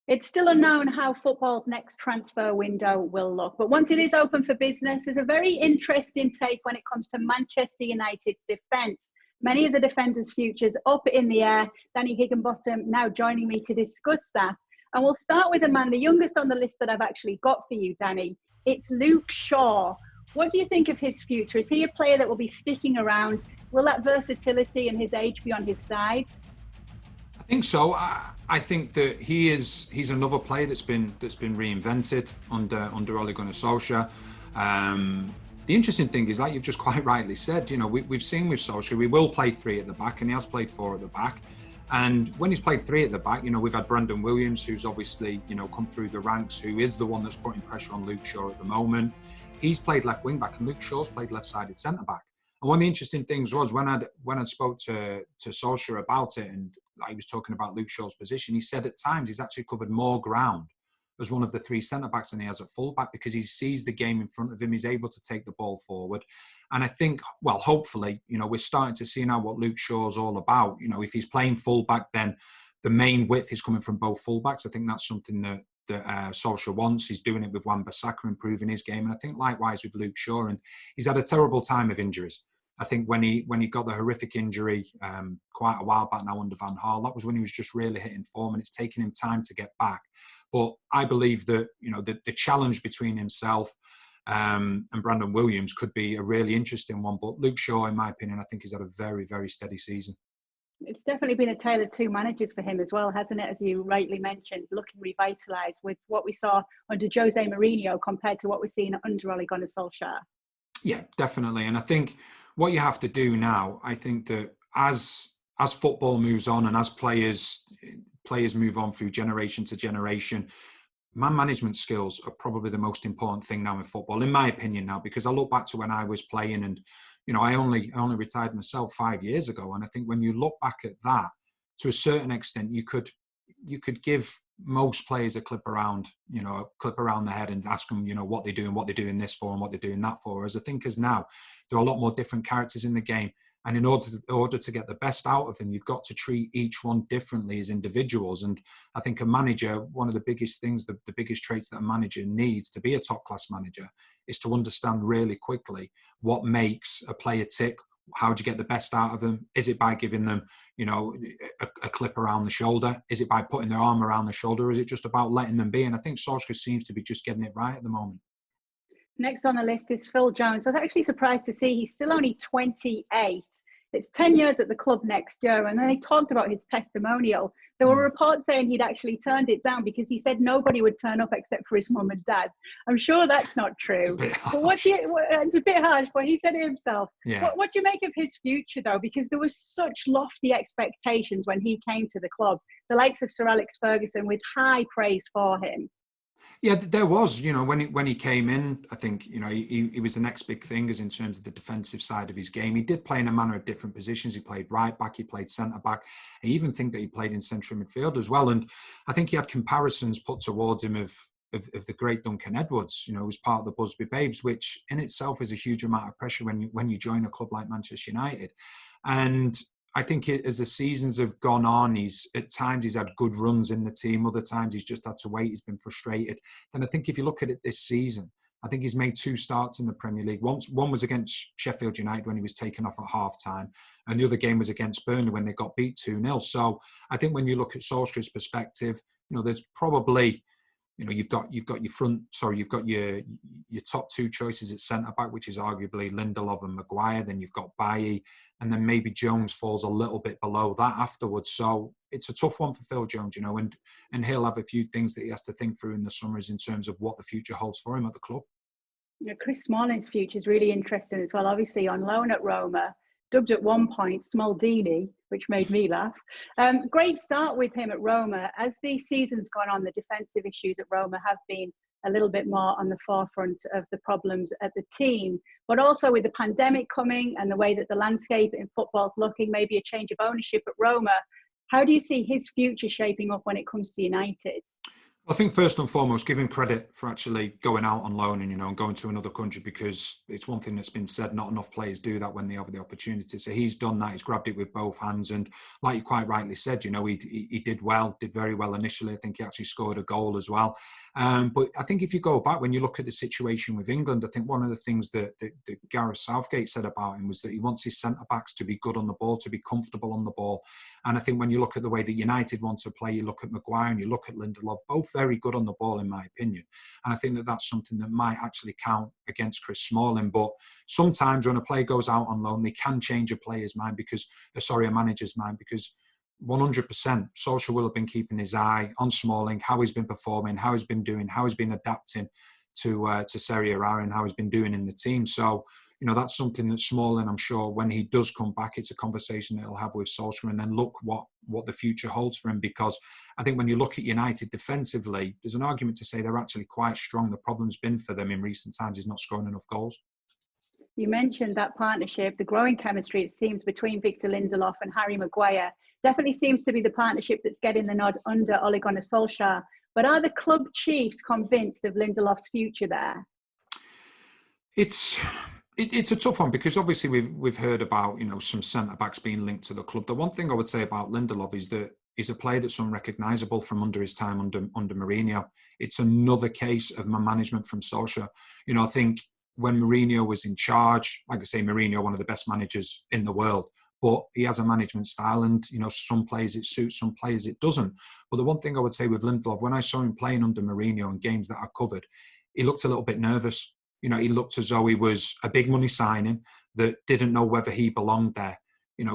It's still unknown how football's next transfer window will look, but once it is open for business, there's a very interesting take when it comes to Manchester United's defence. Many of the defenders' futures up in the air. Danny Higginbotham now joining me to discuss that. And we'll start with a man, the youngest on the list that I've actually got for you, Danny. It's Luke Shaw. What do you think of his future? Is he a player that will be sticking around? Will that versatility and his age be on his side? I think so. I think that he's another player that's been reinvented under Ole Gunnar Solskjaer. The interesting thing is, like you've just quite rightly said, we've seen with Solskjaer, we will play three at the back, and he has played four at the back. And when he's played three at the back, we've had Brandon Williams, who's obviously, come through the ranks, who is the one that's putting pressure on Luke Shaw at the moment. He's played left wing back, and Luke Shaw's played left-sided centre back. And one of the interesting things was when I spoke to Solskjaer about it, and he was talking about Luke Shaw's position, he said at times he's actually covered more ground as one of the three centre-backs than he has at full-back, because he sees the game in front of him, he's able to take the ball forward. And I think, well, hopefully, we're starting to see now what Luke Shaw's all about. If he's playing full-back, then the main width is coming from both full-backs. I think that's something that Solskjaer wants. He's doing it with Wan-Bissaka, improving his game. And I think likewise with Luke Shaw. And he's had a terrible time of injuries. I think when he got the horrific injury quite a while back now under Van Gaal, that was when he was just really hitting form, and it's taken him time to get back. But I believe that the challenge between himself and Brandon Williams could be a really interesting one. But Luke Shaw, in my opinion, I think he's had a very, very steady season. It's definitely been a tale of two managers for him as well, hasn't it? As you rightly mentioned, looking revitalised with what we saw under Jose Mourinho compared to what we're seeing under Ole Gunnar Solskjaer. Yeah, definitely. And I think what you have to do now, I think that as football moves on and as players move on through generation to generation, man management skills are probably the most important thing now in football, in my opinion now, because I look back to when I was playing and, I only retired myself 5 years ago. And I think when you look back at that, to a certain extent, you could give most players a clip around the head and ask them, what they're doing this for and what they're doing that for. Whereas I think as now, there are a lot more different characters in the game. And in order to get the best out of them, you've got to treat each one differently as individuals. And I think a manager, one of the biggest things, the biggest traits that a manager needs to be a top-class manager is to understand really quickly what makes a player tick. How do you get the best out of them? Is it by giving them, a clip around the shoulder? Is it by putting their arm around the shoulder? Or is it just about letting them be? And I think Solskjaer seems to be just getting it right at the moment. Next on the list is Phil Jones. I was actually surprised to see he's still only 28. It's 10 years at the club next year. And then they talked about his testimonial. There were reports saying he'd actually turned it down because he said nobody would turn up except for his mum and dad. I'm sure that's not true. But it's a bit harsh, but he said it himself. Yeah. What do you make of his future, though? Because there was such lofty expectations when he came to the club. The likes of Sir Alex Ferguson with high praise for him. Yeah, there was, when he came in, I think, he was the next big thing as in terms of the defensive side of his game. He did play in a manner of different positions. He played right back, he played centre back. I even think that he played in central midfield as well. And I think he had comparisons put towards him of the great Duncan Edwards, who was part of the Busby Babes, which in itself is a huge amount of pressure when you join a club like Manchester United. And I think as the seasons have gone on, at times he's had good runs in the team. Other times he's just had to wait. He's been frustrated. Then I think if you look at it this season, I think he's made 2 starts in the Premier League. One was against Sheffield United when he was taken off at half-time, and the other game was against Burnley when they got beat 2-0. So I think when you look at Solskjaer's perspective, there's probably, you've got your top 2 choices at centre-back, which is arguably Lindelof and Maguire. Then you've got Bailly, and then maybe Jones falls a little bit below that afterwards. So it's a tough one for Phil Jones, and he'll have a few things that he has to think through in the summers in terms of what the future holds for him at the club. Chris Smalling's future is really interesting as well. Obviously on loan at Roma, dubbed at one point Smaldini, which made me laugh. Great start with him at Roma. As the season's gone on, the defensive issues at Roma have been a little bit more on the forefront of the problems at the team. But also with the pandemic coming and the way that the landscape in football is looking, maybe a change of ownership at Roma, how do you see his future shaping up when it comes to United? I think first and foremost, give him credit for actually going out on loan and, and going to another country, because it's one thing that's been said, not enough players do that when they have the opportunity. So he's done that. He's grabbed it with both hands. And like you quite rightly said, he did well, did very well initially. I think he actually scored a goal as well. But I think if you go back, when you look at the situation with England, I think one of the things that Gareth Southgate said about him was that he wants his centre-backs to be good on the ball, to be comfortable on the ball. And I think when you look at the way that United want to play, you look at Maguire and you look at Lindelof, both very good on the ball, in my opinion. And I think that that's something that might actually count against Chris Smalling. But sometimes when a player goes out on loan, they can change a player's mind a manager's mind, because 100% Solskjaer will have been keeping his eye on Smalling, how he's been performing, how he's been doing, how he's been adapting to Serie A and how he's been doing in the team. So, that's something that Smalling, I'm sure, when he does come back, it's a conversation that he'll have with Solskjaer, and then look what the future holds for him. Because I think when you look at United defensively, there's an argument to say they're actually quite strong. The problem's been for them in recent times is not scoring enough goals. You mentioned that partnership, the growing chemistry, it seems, between Victor Lindelof and Harry Maguire. Definitely seems to be the partnership that's getting the nod under Ole Gunnar Solskjaer. But are the club chiefs convinced of Lindelof's future there? It's a tough one, because obviously we've heard about some centre backs being linked to the club. The one thing I would say about Lindelof is that he's a player that's unrecognisable from under his time under Mourinho. It's another case of management from Solskjaer. I think when Mourinho was in charge, like I say, Mourinho, one of the best managers in the world, but he has a management style, and some players it suits, some players it doesn't. But the one thing I would say with Lindelof, when I saw him playing under Mourinho in games that I covered, he looked a little bit nervous. He looked as though he was a big money signing that didn't know whether he belonged there.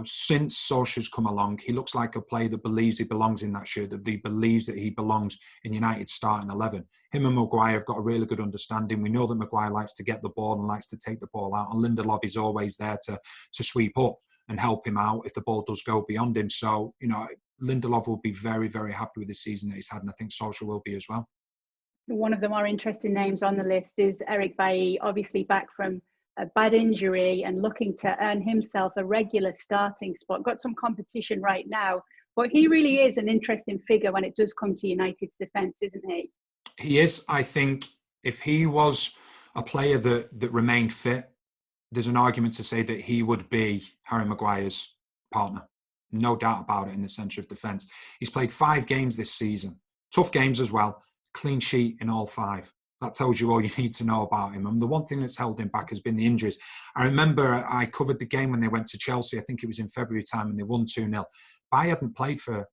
Since Solskjaer's come along, he looks like a player that believes he belongs in that shirt, that he believes that he belongs in United's starting 11. Him and Maguire have got a really good understanding. We know that Maguire likes to get the ball and likes to take the ball out, and Lindelof is always there to sweep up and help him out if the ball does go beyond him. So, Lindelof will be very, very happy with the season that he's had, and I think Solskjaer will be as well. One of the more interesting names on the list is Eric Bailly, obviously back from a bad injury and looking to earn himself a regular starting spot. Got some competition right now, but he really is an interesting figure when it does come to United's defence, isn't he? He is. I think if he was a player that remained fit, there's an argument to say that he would be Harry Maguire's partner. No doubt about it in the centre of defence. He's played 5 games this season. Tough games as well. Clean sheet in all 5. That tells you all you need to know about him. And the one thing that's held him back has been the injuries. I remember I covered the game when they went to Chelsea. I think it was in February time, and they won 2-0. Bailly hadn't played for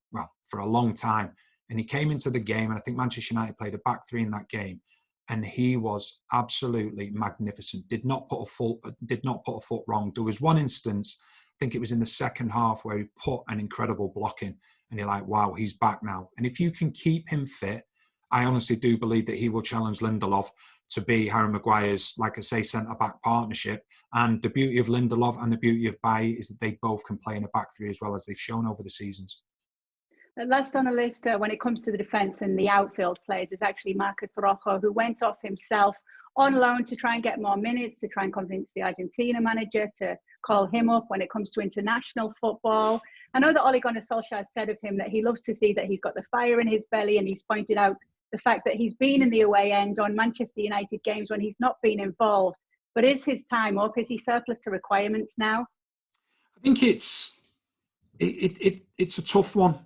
a long time. And he came into the game, and I think Manchester United played a back 3 in that game. And he was absolutely magnificent. Did not put a foot wrong. There was one instance, I think it was in the second half, where he put an incredible block in. And you're like, wow, he's back now. And if you can keep him fit, I honestly do believe that he will challenge Lindelof to be Harry Maguire's, like I say, centre-back partnership. And the beauty of Lindelof and the beauty of Bailly is that they both can play in a back 3 as well, as they've shown over the seasons. Last on the list, when it comes to the defence and the outfield players, is actually Marcos Rojo, who went off himself on loan to try and get more minutes, to try and convince the Argentina manager to call him up when it comes to international football. I know that Ole Gunnar Solskjaer said of him that he loves to see that he's got the fire in his belly, and he's pointed out the fact that he's been in the away end on Manchester United games when he's not been involved. But is his time up? Is he surplus to requirements now? I think it's a tough one.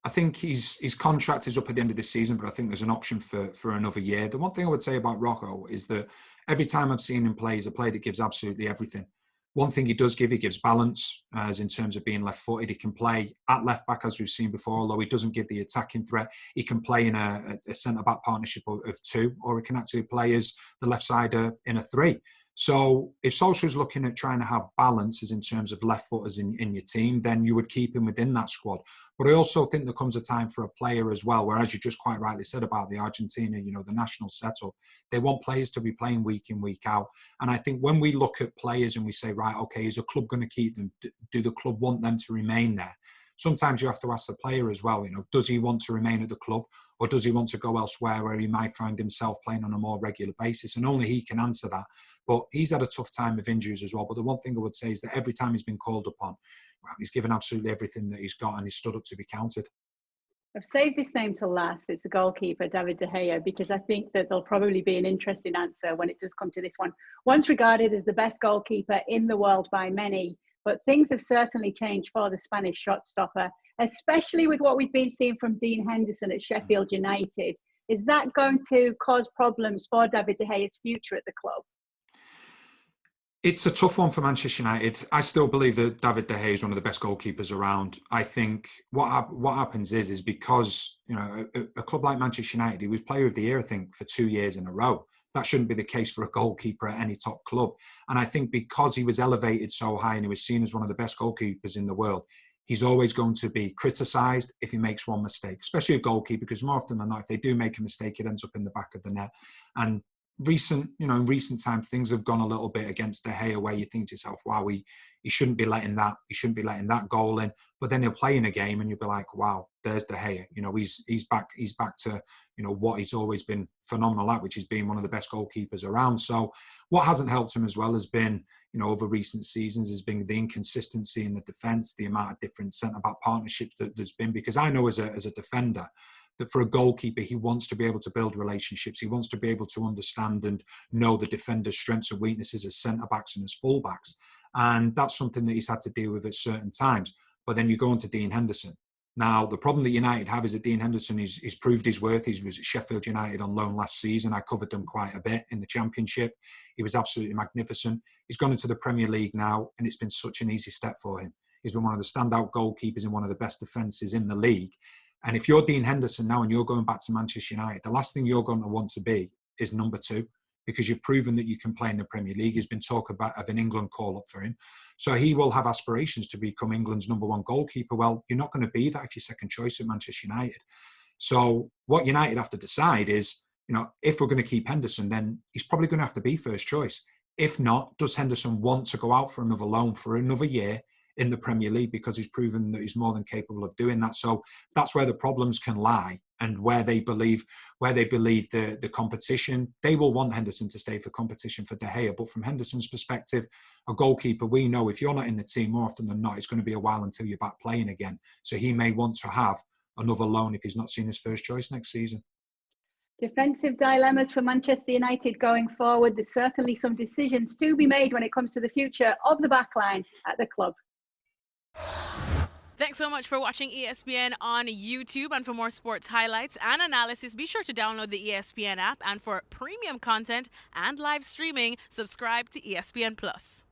I think his contract is up at the end of the season, but I think there's an option for another year. The one thing I would say about Rojo is that every time I've seen him play, he's a player that gives absolutely everything. One thing he gives balance, as in terms of being left-footed. He can play at left-back, as we've seen before, although he doesn't give the attacking threat. He can play in a centre-back partnership of 2, or he can actually play as the left-sider in a 3. So if Solskjaer's looking at trying to have balance as in terms of left-footers in your team, then you would keep him within that squad. But I also think there comes a time for a player as well, where, as you just quite rightly said about the Argentina, the national setup, they want players to be playing week in, week out. And I think when we look at players and we say, right, okay, is a club going to keep them? Do the club want them to remain there? Sometimes you have to ask the player as well, does he want to remain at the club, or does he want to go elsewhere where he might find himself playing on a more regular basis? And only he can answer that. But he's had a tough time of injuries as well. But the one thing I would say is that every time he's been called upon, he's given absolutely everything that he's got, and he's stood up to be counted. I've saved this name to last. It's the goalkeeper, David De Gea, because I think that there'll probably be an interesting answer when it does come to this one. Once regarded as the best goalkeeper in the world by many, but things have certainly changed for the Spanish shot stopper, especially with what we've been seeing from Dean Henderson at Sheffield United. Is that going to cause problems for David De Gea's future at the club? It's a tough one for Manchester United. I still believe that David De Gea is one of the best goalkeepers around. I think what happens is because, you know, a club like Manchester United, he was Player of the Year, I think, for 2 years in a row. That shouldn't be the case for a goalkeeper at any top club. And I think because he was elevated so high and he was seen as one of the best goalkeepers in the world, he's always going to be criticised if he makes one mistake, especially a goalkeeper, because more often than not, if they do make a mistake, it ends up in the back of the net. And in recent times, things have gone a little bit against De Gea, where you think to yourself, wow, he shouldn't be letting that goal in. But then he'll play in a game and you'll be like, wow, there's De Gea. You know, he's back to, you know, what he's always been phenomenal at, which is being one of the best goalkeepers around. So what hasn't helped him as well has been, you know, over recent seasons, has been the inconsistency in the defence, the amount of different centre-back partnerships that there's been. Because I know as a defender, that for a goalkeeper, he wants to be able to build relationships. He wants to be able to understand and know the defender's strengths and weaknesses as centre-backs and as full-backs. And that's something that he's had to deal with at certain times. But then you go on to Dean Henderson. Now, the problem that United have is that Dean Henderson he's proved his worth. He was at Sheffield United on loan last season. I covered them quite a bit in the Championship. He was absolutely magnificent. He's gone into the Premier League now, and it's been such an easy step for him. He's been one of the standout goalkeepers and one of the best defences in the league. And if you're Dean Henderson now and you're going back to Manchester United, the last thing you're going to want to be is number 2, because you've proven that you can play in the Premier League. There's been talk of an England call-up for him. So he will have aspirations to become England's number 1 goalkeeper. Well, you're not going to be that if you're second choice at Manchester United. So what United have to decide is, you know, if we're going to keep Henderson, then he's probably going to have to be first choice. If not, does Henderson want to go out for another loan for another year in the Premier League, because he's proven that he's more than capable of doing that? So that's where the problems can lie, and where they believe the competition, they will want Henderson to stay for competition for De Gea. But from Henderson's perspective, a goalkeeper, we know if you're not in the team, more often than not, it's going to be a while until you're back playing again. So he may want to have another loan if he's not seen as first choice next season. Defensive dilemmas for Manchester United going forward. There's certainly some decisions to be made when it comes to the future of the backline at the club. Thanks so much for watching ESPN on YouTube. And for more sports highlights and analysis, be sure to download the ESPN app. And for premium content and live streaming, subscribe to ESPN Plus.